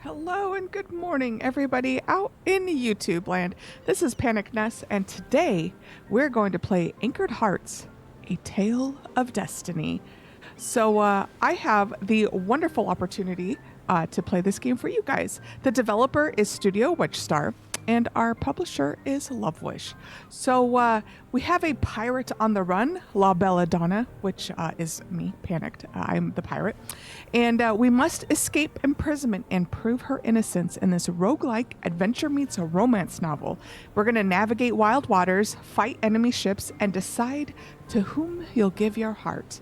Hello and good morning, everybody out in YouTube land. This is Panic Ness, and today we're going to play Anchored Hearts, A Tale of Destiny. So I have the wonderful opportunity to play this game for you guys. The developer is Studio Witchstar, and our publisher is Lovewish. So we have a pirate on the run, La Belladonna, which is me, Panicked. I'm the pirate. And we must escape imprisonment and prove her innocence in this roguelike adventure meets a romance novel. We're going to navigate wild waters, fight enemy ships, and decide to whom you'll give your heart.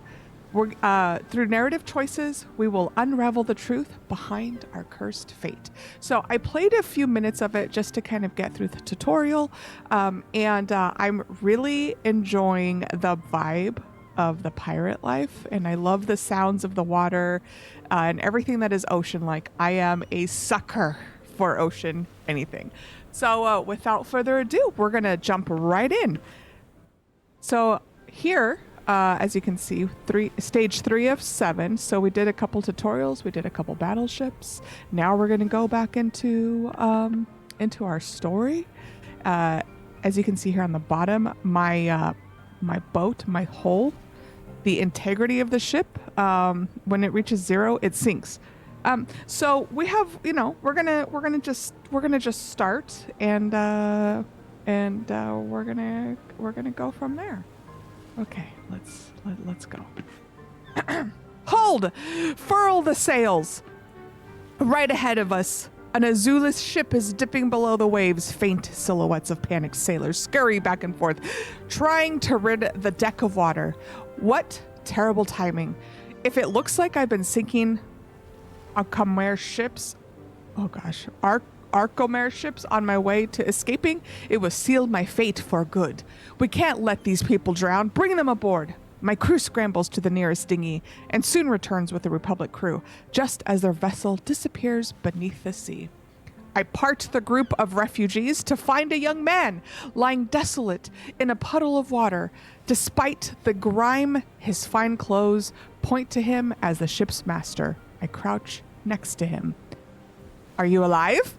Through narrative choices, we will unravel the truth behind our cursed fate. So I played a few minutes of it just to kind of get through the tutorial, and I'm really enjoying the vibe of the pirate life, and I love the sounds of the water and everything that is ocean-like. I am a sucker for ocean anything. So without further ado, we're going to jump right in. So here... as you can see, stage 3 of 7. So we did a couple tutorials, we did a couple battleships. Now we're going to go back into our story. As you can see here on the bottom, my boat, my hull, the integrity of the ship, when it reaches 0, it sinks. So we have, we're gonna just start, and we're gonna go from there. Okay, let's go. Hold! Furl the sails! Right ahead of us, an Azulus ship is dipping below the waves. Faint silhouettes of panicked sailors scurry back and forth, trying to rid the deck of water. What terrible timing. If it looks like I've been sinking Arcomer ships, Arcomer ships on my way to escaping, it will seal my fate for good. We can't let these people drown. Bring them aboard. My crew scrambles to the nearest dinghy and soon returns with the Republic crew, just as their vessel disappears beneath the sea. I part the group of refugees to find a young man lying desolate in a puddle of water. Despite the grime, his fine clothes point to him as the ship's master. I crouch next to him. Are you alive?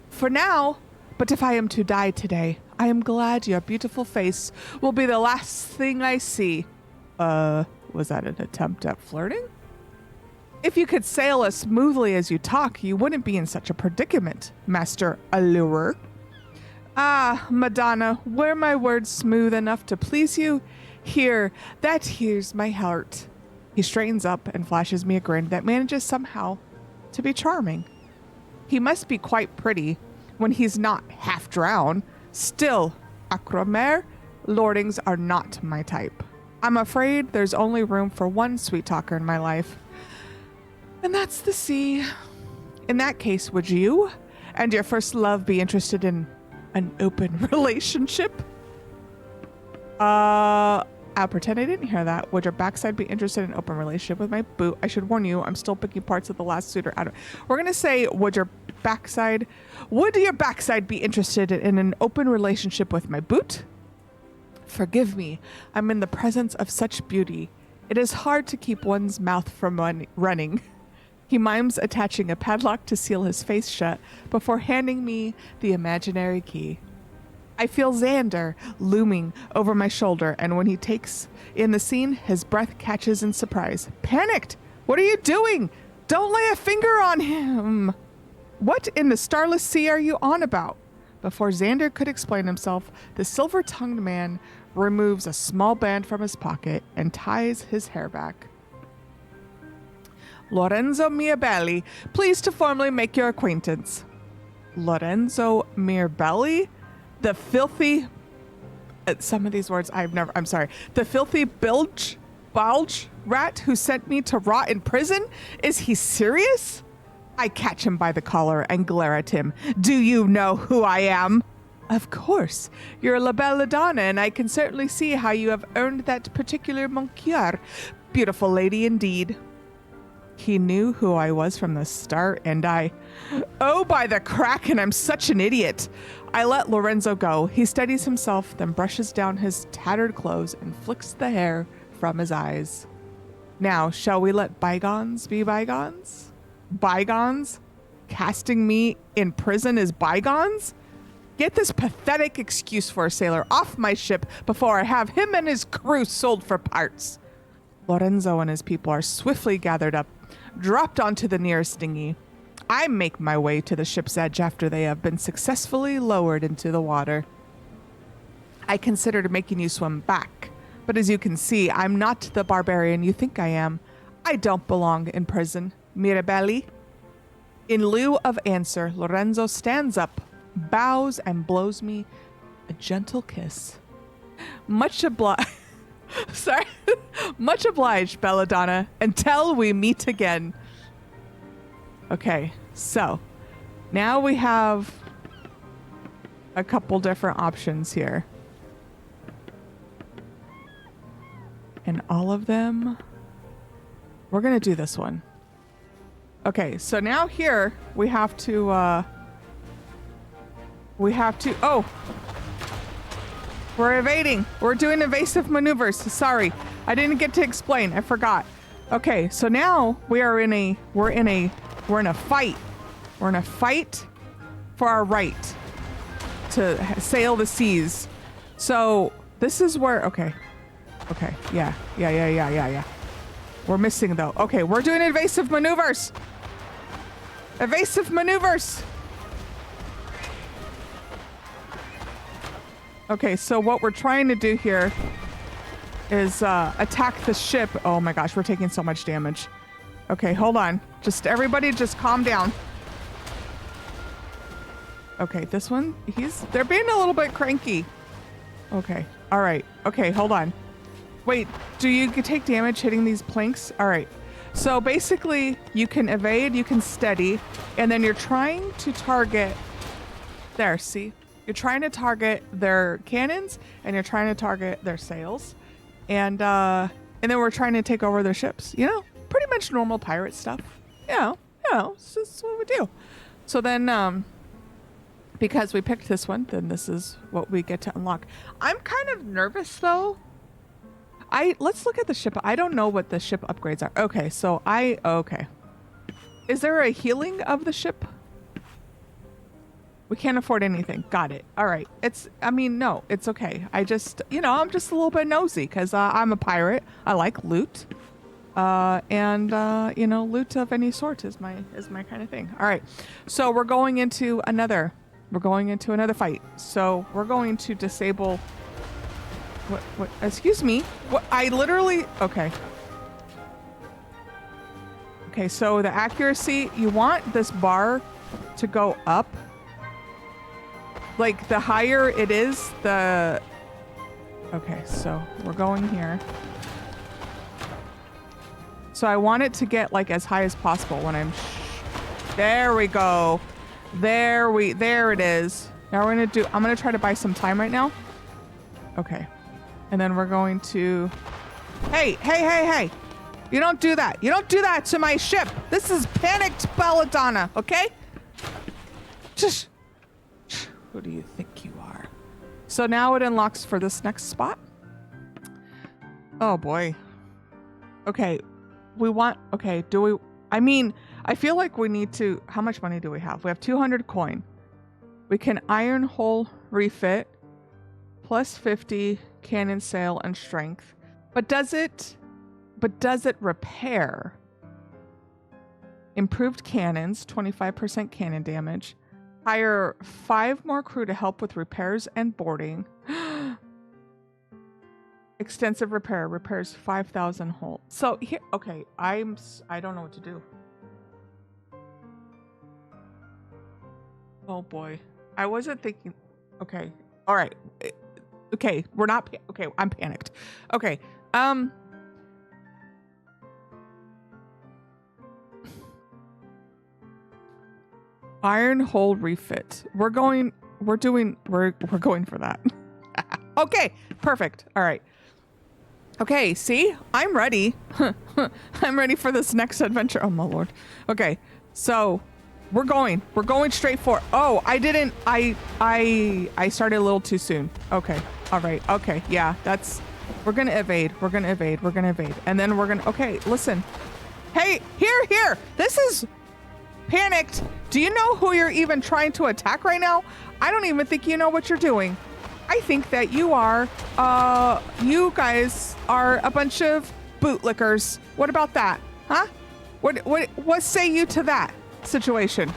For now, but if I am to die today, I am glad your beautiful face will be the last thing I see. Was that an attempt at flirting? If you could sail as smoothly as you talk, you wouldn't be in such a predicament, Master Allurer. Ah, Madonna, were my words smooth enough to please you? Here, here's my heart. He straightens up and flashes me a grin that manages somehow to be charming. He must be quite pretty when he's not half drowned. Still, Acromer lordings are not my type. I'm afraid there's only room for one sweet talker in my life, and that's the sea. In that case, would you and your first love be interested in an open relationship? I'll pretend I didn't hear that. Would your backside be interested in an open relationship with my boot? I should warn you, I'm still picking parts of the last suitor out. We're going to say, would your backside be interested in an open relationship with my boot? Forgive me. I'm in the presence of such beauty. It is hard to keep one's mouth from running. He mimes attaching a padlock to seal his face shut before handing me the imaginary key. I feel Xander looming over my shoulder, and when he takes in the scene, his breath catches in surprise. Panicked! What are you doing? Don't lay a finger on him! What in the starless sea are you on about? Before Xander could explain himself, the silver-tongued man removes a small band from his pocket and ties his hair back. Lorenzo Mirabelli, pleased to formally make your acquaintance. Lorenzo Mirabelli? The filthy, some of these words the filthy bulge rat who sent me to rot in prison? Is he serious? I catch him by the collar and glare at him. Do you know who I am? Of course. You're La Belladonna, and I can certainly see how you have earned that particular moniker. Beautiful lady indeed. He knew who I was from the start, and oh, by the Kraken, I'm such an idiot. I let Lorenzo go. He steadies himself, then brushes down his tattered clothes and flicks the hair from his eyes. Now, shall we let bygones be bygones? Bygones casting me in prison as bygones? Get this pathetic excuse for a sailor off my ship before I have him and his crew sold for parts. Lorenzo and his people are swiftly gathered up, dropped onto the nearest dinghy. I make my way to the ship's edge after they have been successfully lowered into the water. I considered making you swim back, but as you can see, I'm not the barbarian you think I am. I don't belong in prison, Mirabelli. In lieu of answer, Lorenzo stands up, bows, and blows me a gentle kiss. Much obliged. Sorry. Much obliged, Belladonna, until we meet again. Okay, so now we have a couple different options here. And all of them, we're going to do this one. Okay, so now here we have to, oh, we're evading. We're doing evasive maneuvers. Sorry, I didn't get to explain. I forgot. Okay, so now we're in a fight. We're in a fight for our right to sail the seas. So this is where, okay, yeah. We're missing though. Okay, we're doing evasive maneuvers. Evasive maneuvers. Okay, so what we're trying to do here is attack the ship. Oh my gosh, we're taking so much damage. Okay, hold on. Everybody just calm down. Okay, this one, they're being a little bit cranky. Okay, all right. Okay, hold on. Wait, do you take damage hitting these planks? All right. So basically, you can evade, you can steady, and then you're trying to target... There, see? You're trying to target their cannons, and you're trying to target their sails. And then we're trying to take over their ships. You know, pretty much normal pirate stuff. You know, this is what we do. So then, because we picked this one, then this is what we get to unlock. I'm kind of nervous, though. Let's look at the ship. I don't know what the ship upgrades are. Okay, so okay. Is there a healing of the ship? We can't afford anything. Got it. All right. No, it's okay. I'm just a little bit nosy because I'm a pirate. I like loot. Loot of any sort is my kind of thing. All right. So we're going into another fight. So we're going to disable... What? Excuse me. What? Okay. Okay, so the accuracy, you want this bar to go up. Like, the higher it is, the... Okay, so we're going here. So I want it to get, like, as high as possible when I'm... There we go. There it is. Now I'm gonna try to buy some time right now. Okay. And then we're going to... Hey! You don't do that. You don't do that to my ship. This is panicked Belladonna, okay? Just... Who do you think you are? So now it unlocks for this next spot. Oh, boy. Okay. Okay, do we... I feel like we need to... How much money do we have? We have 200 coin. We can iron hull refit. Plus 50... cannon sail and strength, but does it repair? Improved cannons, 25% cannon damage. Hire 5 more crew to help with repairs and boarding. Extensive repair, repairs 5,000 hull. So here, okay, I don't know what to do. Oh boy, I wasn't thinking. Okay, all right. Okay, we're not... Okay, I'm panicked. Okay, iron hull refit. We're going for that. Okay, perfect. All right. Okay, see? I'm ready. I'm ready for this next adventure. Oh, my lord. Okay, so... We're going straight for... Oh, I started a little too soon. Okay. All right. Okay. Yeah, we're going to evade. And then we're going to... Okay, listen. Hey, here. This is... Panicked? Do you know who you're even trying to attack right now? I don't even think you know what you're doing. I think that you guys are a bunch of bootlickers. What about that? Huh? What say you to that situation?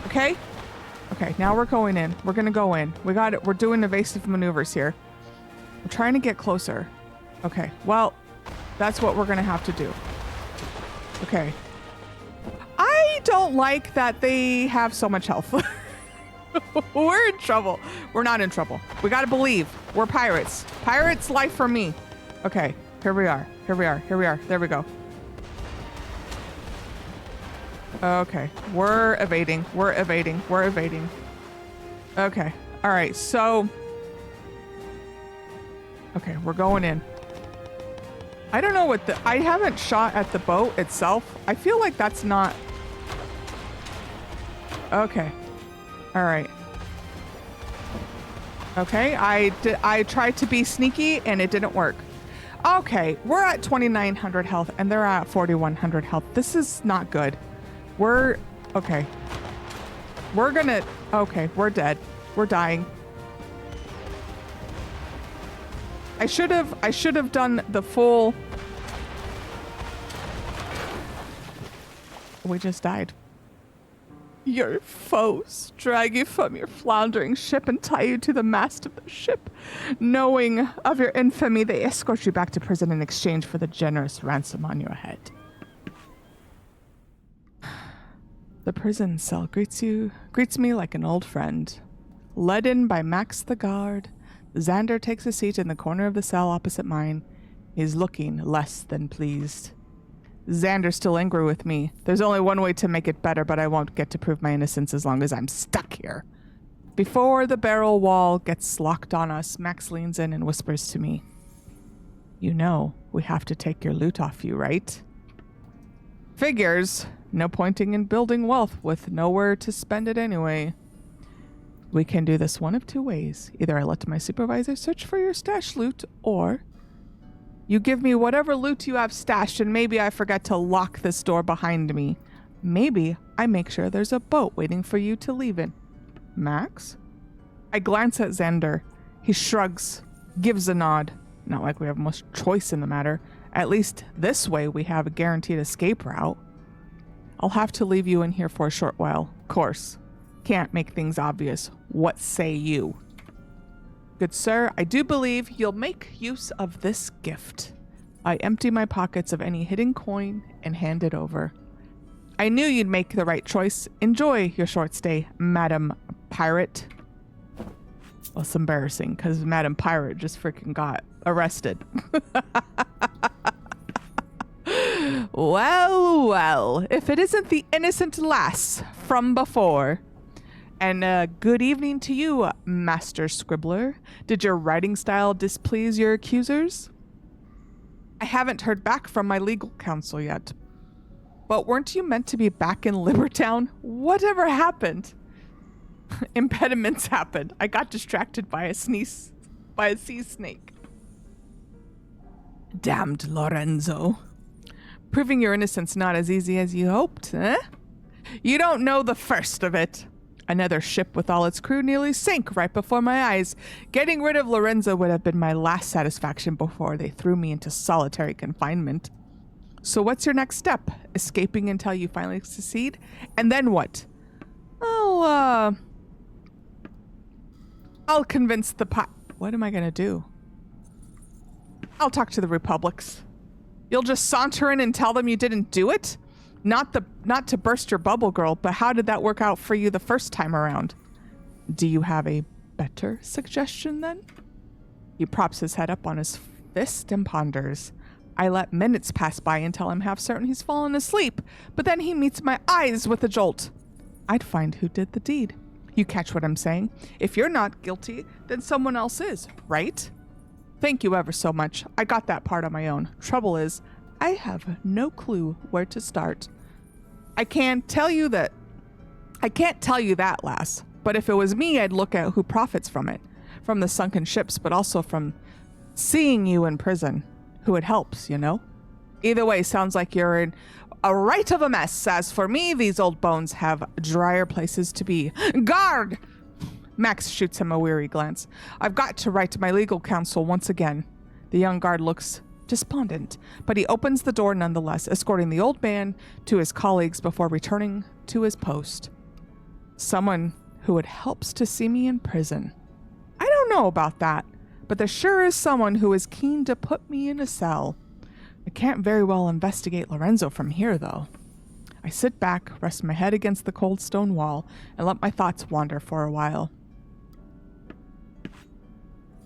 Okay? Okay, now we're going in. We're gonna go in. We got it. We're doing evasive maneuvers here. We're trying to get closer. Okay, well, that's what we're gonna have to do. Okay. I don't like that they have so much health. We're in trouble. We're not in trouble. We gotta believe. We're pirates. Pirates life for me. Okay, here we are. Here we are. Here we are. There we go. Okay, we're evading. We're evading. We're evading. Okay, all right, so... Okay, we're going in. I don't know what I haven't shot at the boat itself. I feel like that's not... Okay. All right. Okay, I tried to be sneaky and it didn't work. Okay, we're at 2,900 health and they're at 4,100 health. This is not good. Okay. Okay, we're dead. We're dying. I should have done the full... We just died. Your foes drag you from your floundering ship and tie you to the mast of the ship. Knowing of your infamy, they escort you back to prison in exchange for the generous ransom on your head. The prison cell greets me like an old friend. Led in by Max the guard, Xander takes a seat in the corner of the cell opposite mine. He's looking less than pleased. Xander's still angry with me. There's only one way to make it better, but I won't get to prove my innocence as long as I'm stuck here. Before the barrel wall gets locked on us, Max leans in and whispers to me, "You know, we have to take your loot off you, right?" Figures. No pointing in building wealth with nowhere to spend it anyway. We can do this one of two ways. Either I let my supervisor search for your stash loot, or you give me whatever loot you have stashed and maybe I forget to lock this door behind me. Maybe I make sure there's a boat waiting for you to leave in. Max? I glance at Xander. He shrugs, gives a nod. Not like we have much choice in the matter. At least this way we have a guaranteed escape route. I'll have to leave you in here for a short while. Of course. Can't make things obvious. What say you? Good sir, I do believe you'll make use of this gift. I empty my pockets of any hidden coin and hand it over. I knew you'd make the right choice. Enjoy your short stay, Madam Pirate. Well, it's embarrassing because Madam Pirate just freaking got arrested. Well, if it isn't the innocent lass from before. And good evening to you, Master Scribbler. Did your writing style displease your accusers? I haven't heard back from my legal counsel yet. But weren't you meant to be back in Libertown? Whatever happened? Impediments happened. I got distracted by a sea snake. Damned Lorenzo. Proving your innocence not as easy as you hoped, eh? You don't know the first of it. Another ship with all its crew nearly sank right before my eyes. Getting rid of Lorenzo would have been my last satisfaction before they threw me into solitary confinement. So what's your next step? Escaping until you finally succeed? And then what? I'll convince the What am I gonna do? I'll talk to the Republics. You'll just saunter in and tell them you didn't do it? Not to burst your bubble, girl, but how did that work out for you the first time around? Do you have a better suggestion then? He props his head up on his fist and ponders. I let minutes pass by until I'm half certain he's fallen asleep, but then he meets my eyes with a jolt. I'd find who did the deed. You catch what I'm saying? If you're not guilty, then someone else is, right? Thank you ever so much. I got that part on my own. Trouble is, I have no clue where to start. I can't tell you that, lass. But if it was me, I'd look at who profits from it. From the sunken ships, but also from seeing you in prison. Who it helps, you know? Either way, sounds like you're in A right of a mess. As for me, these old bones have drier places to be. Guard! Max shoots him a weary glance. I've got to write to my legal counsel once again. The young guard looks despondent, but he opens the door nonetheless, escorting the old man to his colleagues before returning to his post. Someone who it helps to see me in prison. I don't know about that, but there sure is someone who is keen to put me in a cell. I can't very well investigate Lorenzo from here, though. I sit back, rest my head against the cold stone wall, and let my thoughts wander for a while.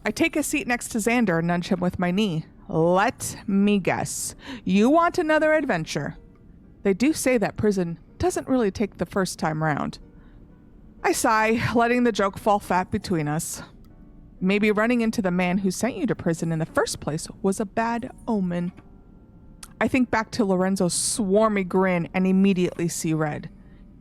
I take a seat next to Xander and nudge him with my knee. Let me guess. You want another adventure? They do say that prison doesn't really take the first time round. I sigh, letting the joke fall flat between us. Maybe running into the man who sent you to prison in the first place was a bad omen. I think back to Lorenzo's swarmy grin and immediately see red.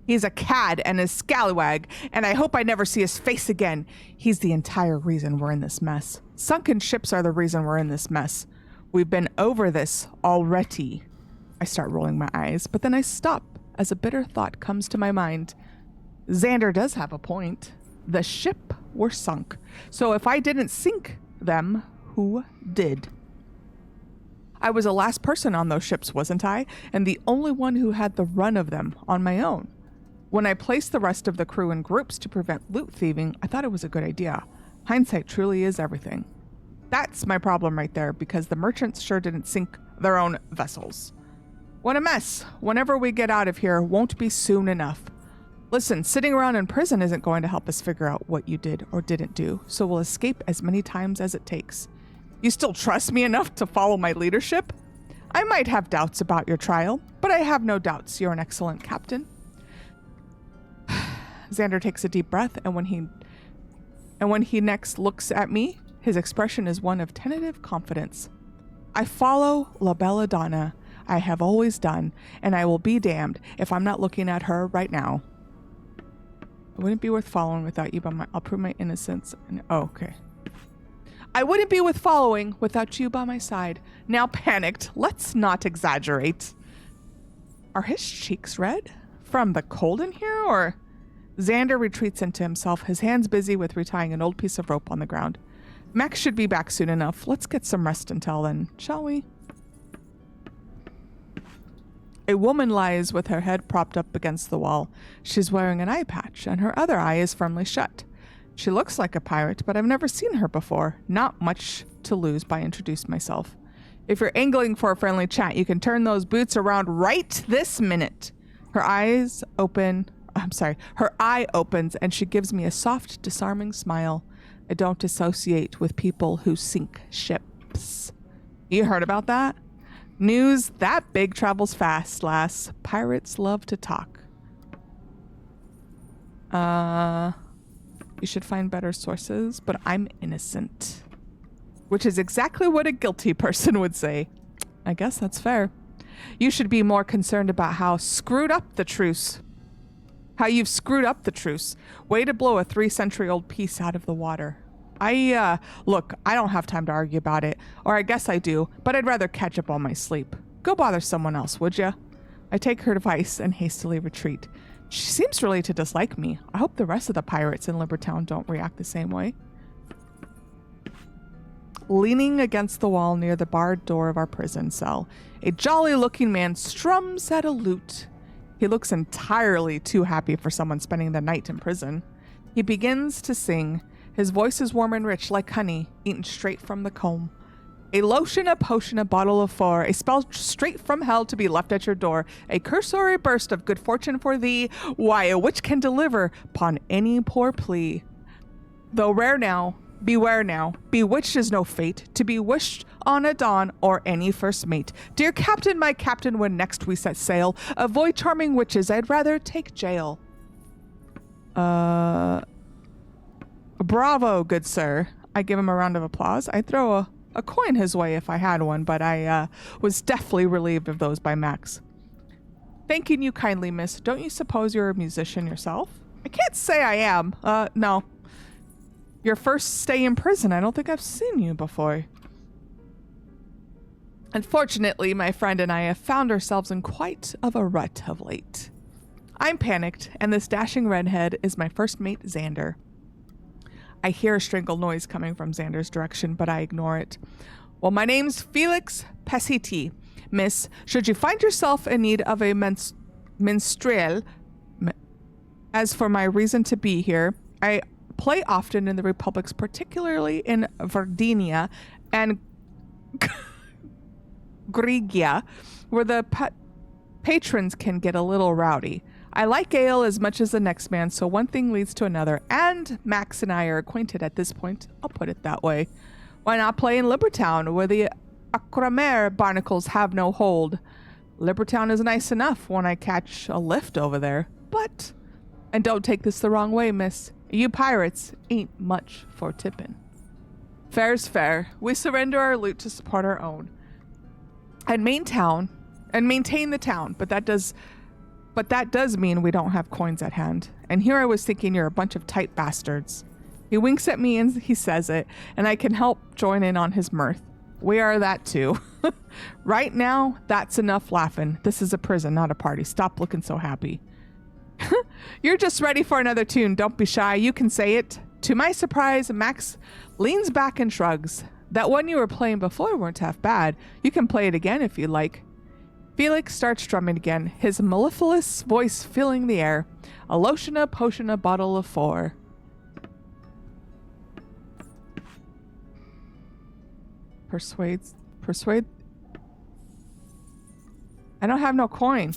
He's a cad and a scallywag, and I hope I never see his face again. He's the entire reason we're in this mess. Sunken ships are the reason we're in this mess. We've been over this already. I start rolling my eyes, but then I stop as a bitter thought comes to my mind. Xander does have a point. The ship were sunk. So if I didn't sink them, who did? I was the last person on those ships, wasn't I? And the only one who had the run of them on my own. When I placed the rest of the crew in groups to prevent loot thieving, I thought it was a good idea. Hindsight truly is everything. That's my problem right there, because the merchants sure didn't sink their own vessels. What a mess. Whenever we get out of here won't be soon enough. Listen, sitting around in prison isn't going to help us figure out what you did or didn't do, so we'll escape as many times as it takes. You still trust me enough to follow my leadership? I might have doubts about your trial, but I have no doubts you're an excellent captain. Xander takes a deep breath, and when he next looks at me, his expression is one of tentative confidence. I follow La Belladonna. I have always done, and I will be damned if I'm not looking at her right now. It wouldn't be worth following without you, but I'll prove my innocence. Okay. I wouldn't be worth following without you by my side. Now panicked. Let's not exaggerate. Are his cheeks red? From the cold in here, or? Xander retreats into himself, his hands busy with retying an old piece of rope on the ground. Max should be back soon enough. Let's get some rest until then, shall we? A woman lies with her head propped up against the wall. She's wearing an eye patch, and her other eye is firmly shut. She looks like a pirate, but I've never seen her before. Not much to lose by introducing myself. If you're angling for a friendly chat, you can turn those boots around right this minute. Her eye opens, and she gives me a soft, disarming smile. I don't associate with people who sink ships. You heard about that? News that big travels fast, lass. Pirates love to talk. You should find better sources, but I'm innocent. Which is exactly what a guilty person would say. I guess that's fair. You should be more concerned about how you've screwed up the truce. Way to blow a 3-century-old piece out of the water. Look, I don't have time to argue about it. Or I guess I do, but I'd rather catch up on my sleep. Go bother someone else, would ya? I take her advice and hastily retreat. She seems really to dislike me. I hope the rest of the pirates in Libertown don't react the same way. Leaning against the wall near the barred door of our prison cell, a jolly-looking man strums at a lute. He looks entirely too happy for someone spending the night in prison. He begins to sing. His voice is warm and rich, like honey, eaten straight from the comb. A lotion, a potion, a bottle of four, a spell straight from hell to be left at your door, a cursory burst of good fortune for thee, why a witch can deliver upon any poor plea. Though rare now, beware now, bewitched is no fate, to be wished on a dawn or any first mate. Dear captain, my captain, when next we set sail, avoid charming witches, I'd rather take jail. Bravo, good sir. I give him a round of applause. I throw a coin his way if I had one, but I was deftly relieved of those by Max. Thanking you kindly, miss. Don't you suppose you're a musician yourself? I can't say I am. No. Your first stay in prison. I don't think I've seen you before. Unfortunately, my friend and I have found ourselves in quite of a rut of late. I'm panicked, and this dashing redhead is my first mate, Xander. I hear a strangled noise coming from Xander's direction, but I ignore it. Well, my name's Felix Pesiti. Miss, should you find yourself in need of a minstrel, as for my reason to be here, I play often in the republics, particularly in Vardinia and Grigia, where the patrons can get a little rowdy. I like ale as much as the next man, so one thing leads to another, and Max and I are acquainted at this point. I'll put it that way. Why not play in Libertown, where the Acramer barnacles have no hold? Libertown is nice enough when I catch a lift over there, but, and don't take this the wrong way, miss, you pirates ain't much for tipping. Fair's fair. We surrender our loot to support our own. And maintain the town, but that does mean we don't have coins at hand. And here I was thinking you're a bunch of tight bastards. He winks at me and he says it, and I can help join in on his mirth. We are that too. Right now, that's enough laughing. This is a prison, not a party. Stop looking so happy. You're just ready for another tune. Don't be shy. You can say it. To my surprise, Max leans back and shrugs. That one you were playing before weren't half bad. You can play it again if you like. Felix starts strumming again, his mellifluous voice filling the air. A lotion, a potion, a bottle of 4. Persuade. I don't have no coin.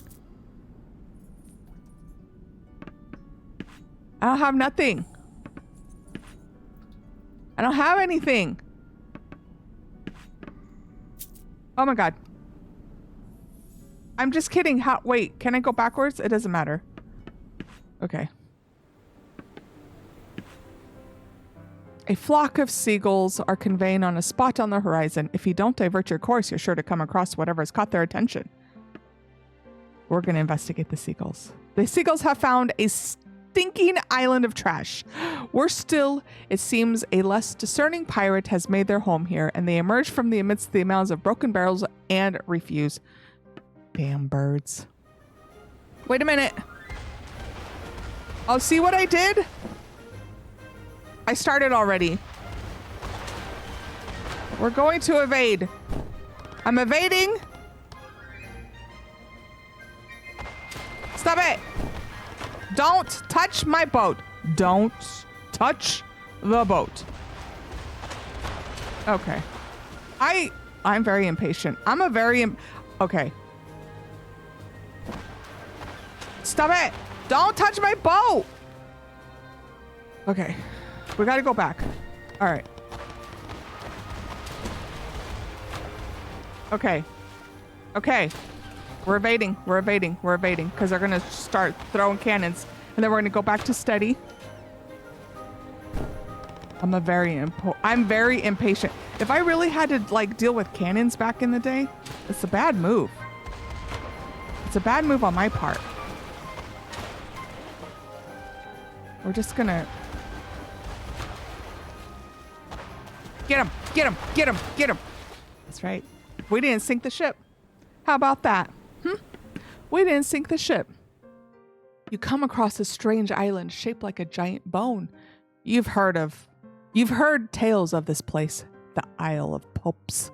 I don't have nothing. I don't have anything. Oh my god. I'm just kidding. Wait, can I go backwards? It doesn't matter. Okay. A flock of seagulls are conveying on a spot on the horizon. If you don't divert your course, you're sure to come across whatever has caught their attention. We're going to investigate the seagulls. The seagulls have found a stinking island of trash. Worse still, it seems a less discerning pirate has made their home here, and they emerge from the amidst the mounds of broken barrels and refuse. Damn birds. Wait a minute. Oh, see what I did? I started already. We're going to evade. I'm evading. Stop it. Don't touch my boat. Don't touch the boat. Okay. I'm very impatient. Okay. Stop it. Don't touch my boat. Okay. We gotta go back. All right. Okay. Okay. We're evading because they're gonna start throwing cannons, and then we're gonna go back to steady. I'm very impatient. If I really had to like deal with cannons back in the day, it's a bad move. It's a bad move on my part. We're just gonna get him. That's right. We didn't sink the ship. How about that? We didn't sink the ship. You come across a strange island shaped like a giant bone. You've heard tales of this place, the Isle of Popes.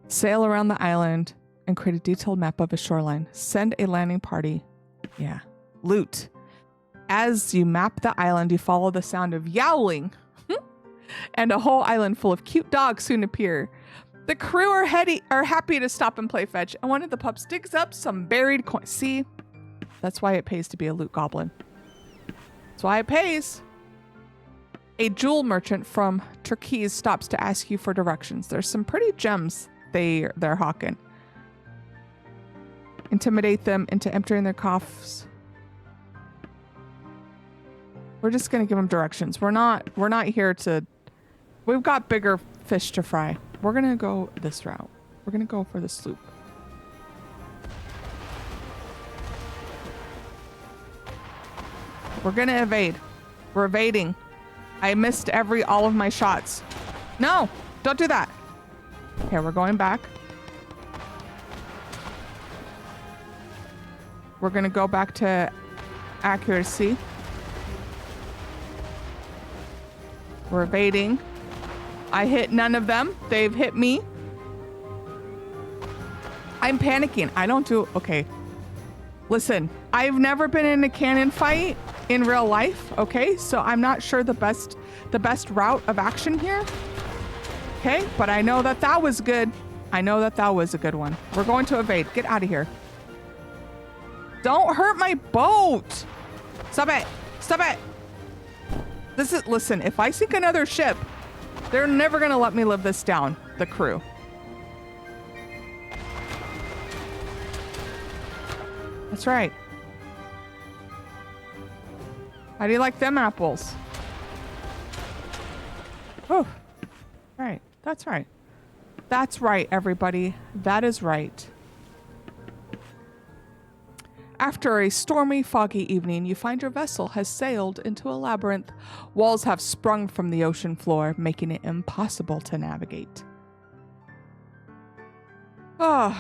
Sail around the island and create a detailed map of a shoreline. Send a landing party. Yeah. Loot. As you map the island, you follow the sound of yowling, and a whole island full of cute dogs soon appear. The crew are happy to stop and play fetch, and one of the pups digs up some buried coins. See? That's why it pays to be a loot goblin. That's why it pays. A jewel merchant from Turkey stops to ask you for directions. There's some pretty gems they're hawking. Intimidate them into emptying their coffers. We're just gonna give them directions. We're not here to. We've got bigger fish to fry. We're gonna go this route. We're gonna go for the sloop. We're gonna evade. We're evading. I missed all of my shots. No, don't do that. Okay, we're going back. We're gonna go back to accuracy. We're evading. I hit none of them. They've hit me. I'm panicking. I don't do... Okay. Listen, I've never been in a cannon fight in real life, okay? So I'm not sure the best route of action here. Okay, but I know that that was good. I know that that was a good one. We're going to evade. Get out of here. Don't hurt my boat. Stop it. Stop it. This is... Listen, if I sink another ship, they're never going to let me live this down, the crew. That's right. How do you like them apples? Oh, right. That's right. That's right, everybody. That is right. After a stormy, foggy evening, you find your vessel has sailed into a labyrinth. Walls have sprung from the ocean floor, making it impossible to navigate. Oh.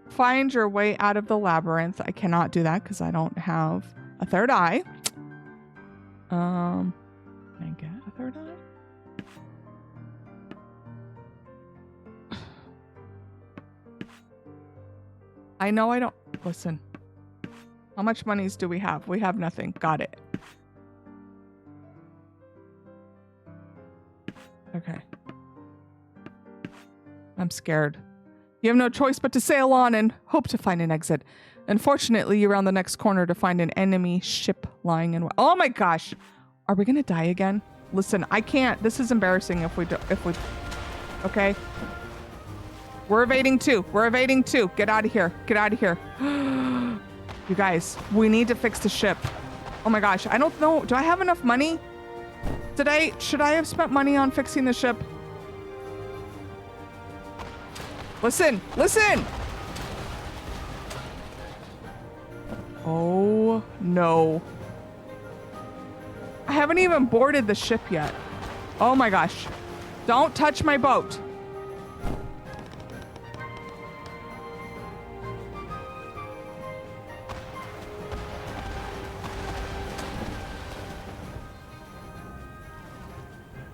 Find your way out of the labyrinth. I cannot do that because I don't have a third eye. Can I get a third eye? I know I don't... Listen. How much monies do we have? We have nothing. Got it. Okay. I'm scared. You have no choice but to sail on and hope to find an exit. Unfortunately, you round the next corner to find an enemy ship lying in... Oh my gosh! Are we gonna die again? Listen, I can't. This is embarrassing if we do... Okay? We're evading too. We're evading too. Get out of here. Get out of here. You guys, we need to fix the ship. Oh my gosh. I don't know. Do I have enough money? Should I have spent money on fixing the ship? Listen, listen. Oh no. I haven't even boarded the ship yet. Oh my gosh. Don't touch my boat.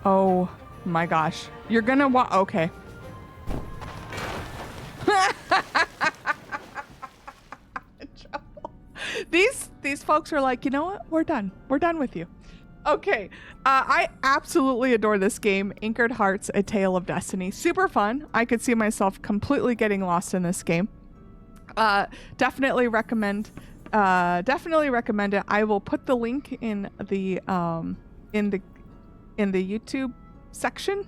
Oh my gosh. You're gonna okay. These folks are like, you know what? We're done. We're done with you. Okay. I absolutely adore this game. Anchored Hearts, A Tale of Destiny. Super fun. I could see myself completely getting lost in this game. Definitely recommend it. I will put the link in the YouTube section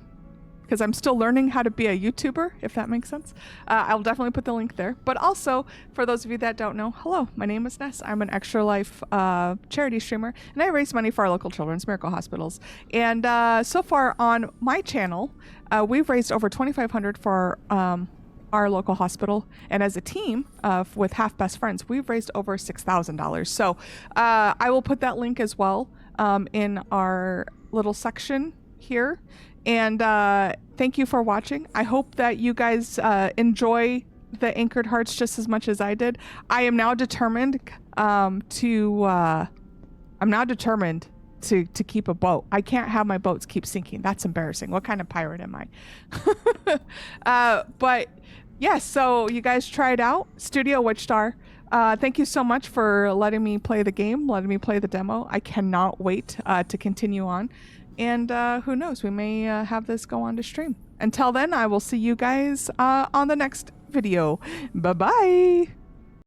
because I'm still learning how to be a YouTuber, if that makes sense. I'll definitely put the link there. But also, for those of you that don't know, hello, my name is Ness. I'm an Extra Life charity streamer, and I raise money for our local children's miracle hospitals. And so far on my channel, we've raised over $2,500 for our local hospital. And as a team with Half Best Friends, we've raised over $6,000. So I will put that link as well in our little section here. And thank you for watching. I hope that you guys enjoy the Anchored Hearts just as much as I did. I am now determined to keep a boat. I can't have my boats keep sinking. That's embarrassing. What kind of pirate am I? But yeah, so you guys try it out. Studio Witchstar. Thank you so much for letting me play the game, letting me play the demo. I cannot wait to continue on. And who knows, we may have this go on to stream. Until then, I will see you guys on the next video. Bye-bye.